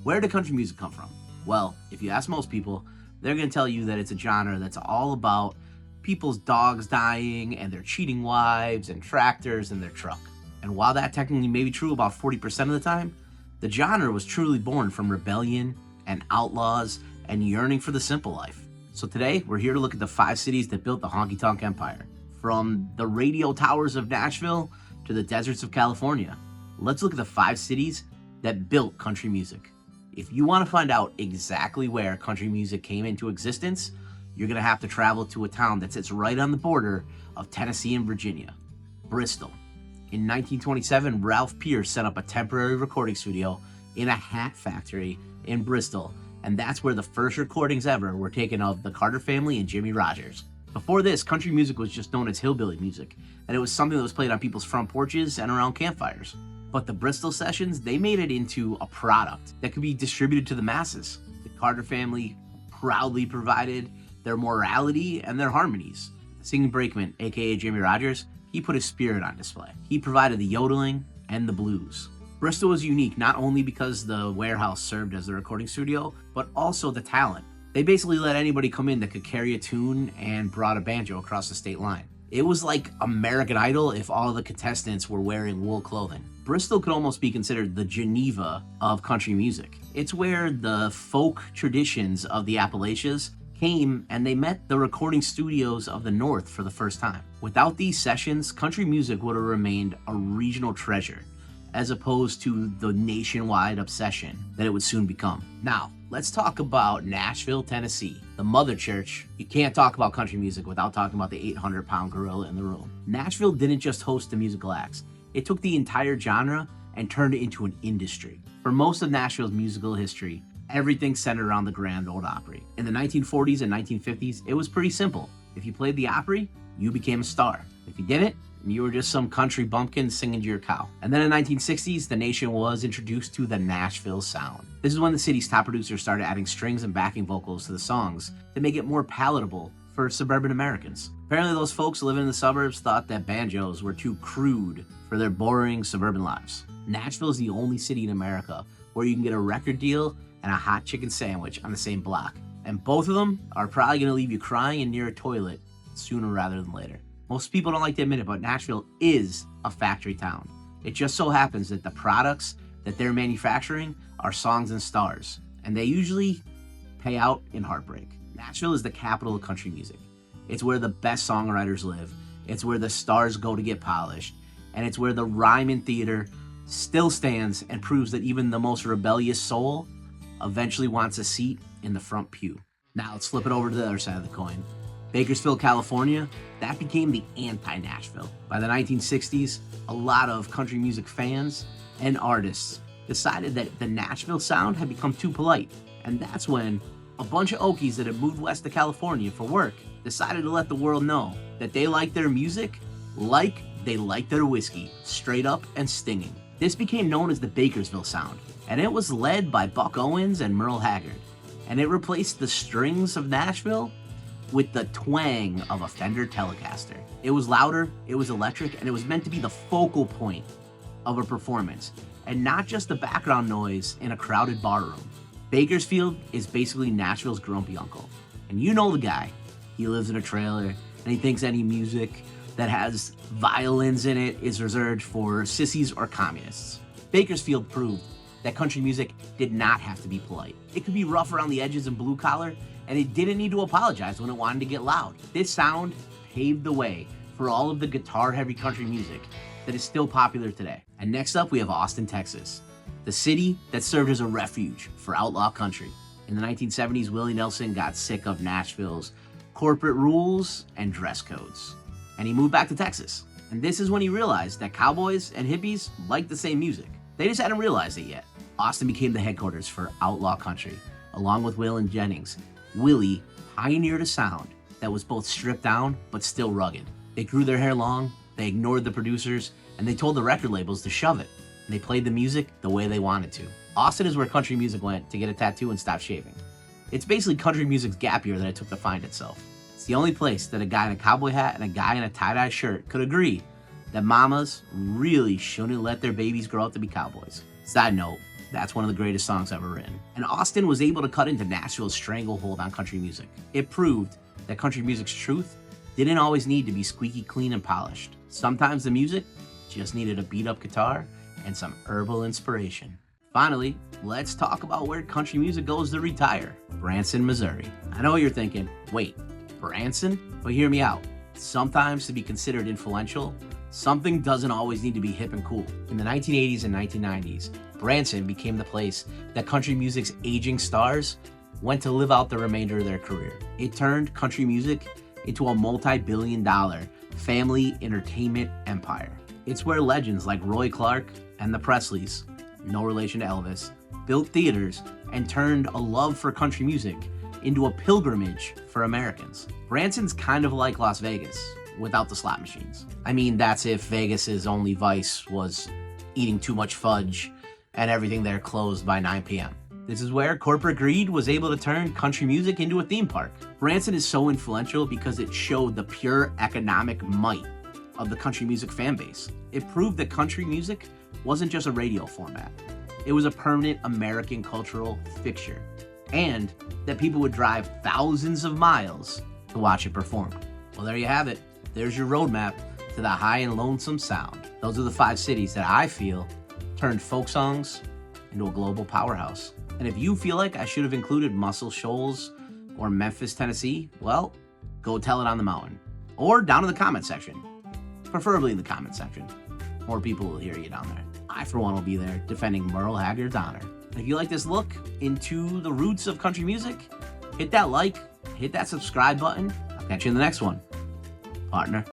Where did country music come from? Well, if you ask most people, they're going to tell you that it's a genre that's all about people's dogs dying and their cheating wives and tractors and their truck. And while that technically may be true about 40% of the time, the genre was truly born from rebellion and outlaws and yearning for the simple life. So today, we're here to look at the 5 cities that built the honky-tonk empire. From the radio towers of Nashville to the deserts of California. Let's look at the 5 cities that built country music. If you want to find out exactly where country music came into existence, you're going to have to travel to a town that sits right on the border of Tennessee and Virginia, Bristol. In 1927, Ralph Pierce set up a temporary recording studio in a hat factory in Bristol, and that's where the first recordings ever were taken of the Carter family and Jimmie Rodgers. Before this, country music was just known as hillbilly music, and it was something that was played on people's front porches and around campfires. But the Bristol sessions, they made it into a product that could be distributed to the masses. The Carter family proudly provided their morality and their harmonies. The singing brakeman, aka Jimmie Rodgers, he put his spirit on display. He provided the yodeling and the blues. Bristol was unique not only because the warehouse served as the recording studio, but also the talent. They basically let anybody come in that could carry a tune and brought a banjo across the state line. It was like American Idol if all of the contestants were wearing wool clothing. Bristol could almost be considered the Geneva of country music. It's where the folk traditions of the Appalachians came and they met the recording studios of the North for the first time. Without these sessions, country music would have remained a regional treasure, as opposed to the nationwide obsession that it would soon become. Now, let's talk about Nashville, Tennessee, the mother church. You can't talk about country music without talking about the 800-pound gorilla in the room. Nashville didn't just host the musical acts. It took the entire genre and turned it into an industry. For most of Nashville's musical history, everything centered around the Grand Ole Opry. In the 1940s and 1950s, it was pretty simple. If you played the Opry, you became a star. If you didn't, you were just some country bumpkin singing to your cow. And then in the 1960s, the nation was introduced to the Nashville Sound. This is when the city's top producers started adding strings and backing vocals to the songs to make it more palatable for suburban Americans. Apparently those folks living in the suburbs thought that banjos were too crude for their boring suburban lives. Nashville is the only city in America where you can get a record deal and a hot chicken sandwich on the same block. And both of them are probably gonna leave you crying and near a toilet sooner rather than later. Most people don't like to admit it, but Nashville is a factory town. It just so happens that the products that they're manufacturing are songs and stars, and they usually pay out in heartbreak. Nashville is the capital of country music. It's where the best songwriters live. It's where the stars go to get polished. And it's where the Ryman Theater still stands and proves that even the most rebellious soul eventually wants a seat in the front pew. Now let's flip it over to the other side of the coin. Bakersfield, California, that became the anti-Nashville. By the 1960s, a lot of country music fans and artists decided that the Nashville sound had become too polite. And that's when a bunch of Okies that had moved west to California for work decided to let the world know that they liked their music like they liked their whiskey, straight up and stinging. This became known as the Bakersfield Sound, and it was led by Buck Owens and Merle Haggard. And it replaced the strings of Nashville with the twang of a Fender Telecaster. It was louder, it was electric, and it was meant to be the focal point of a performance, and not just the background noise in a crowded bar room. Bakersfield is basically Nashville's grumpy uncle. And you know the guy. He lives in a trailer, and he thinks any music that has violins in it is reserved for sissies or communists. Bakersfield proved that country music did not have to be polite. It could be rough around the edges and blue collar, and it didn't need to apologize when it wanted to get loud. This sound paved the way for all of the guitar-heavy country music that is still popular today. And next up, we have Austin, Texas, the city that served as a refuge for outlaw country. In the 1970s, Willie Nelson got sick of Nashville's corporate rules and dress codes, and he moved back to Texas. And this is when he realized that cowboys and hippies liked the same music. They just hadn't realized it yet. Austin became the headquarters for outlaw country. Along with Waylon Jennings, Willie pioneered a sound that was both stripped down but still rugged. They grew their hair long, they ignored the producers, and they told the record labels to shove it. And they played the music the way they wanted to. Austin is where country music went to get a tattoo and stop shaving. It's basically country music's gap year that it took to find itself. It's the only place that a guy in a cowboy hat and a guy in a tie-dye shirt could agree that mamas really shouldn't let their babies grow up to be cowboys. Side note, That's one of the greatest songs ever written. And Austin was able to cut into Nashville's stranglehold on country music. It proved that country music's truth didn't always need to be squeaky clean and polished. Sometimes the music just needed a beat-up guitar and some herbal inspiration. Finally, let's talk about where country music goes to retire. Branson, Missouri. I know what you're thinking. Wait, Branson? But hear me out. Sometimes to be considered influential, something doesn't always need to be hip and cool. In the 1980s and 1990s, Branson became the place that country music's aging stars went to live out the remainder of their career. It turned country music into a multi-billion-dollar family entertainment empire. It's where legends like Roy Clark and the Presleys, no relation to Elvis, built theaters and turned a love for country music into a pilgrimage for Americans. Branson's kind of like Las Vegas without the slot machines. I mean, that's if Vegas's only vice was eating too much fudge and everything there closed by 9 p.m. This is where corporate greed was able to turn country music into a theme park. Branson is so influential because it showed the pure economic might of the country music fan base. It proved that country music wasn't just a radio format. It was a permanent American cultural fixture, and that people would drive thousands of miles to watch it perform. Well, there you have it. There's your roadmap to the high and lonesome sound. Those are the 5 cities that I feel turned folk songs into a global powerhouse. And if you feel like I should have included Muscle Shoals or Memphis, Tennessee, well, go tell it on the mountain. Or down in the comment section. Preferably in the comment section. More people will hear you down there. I, for one, will be there defending Merle Haggard's honor. If you like this look into the roots of country music, hit that like, hit that subscribe button. I'll catch you in the next one, partner.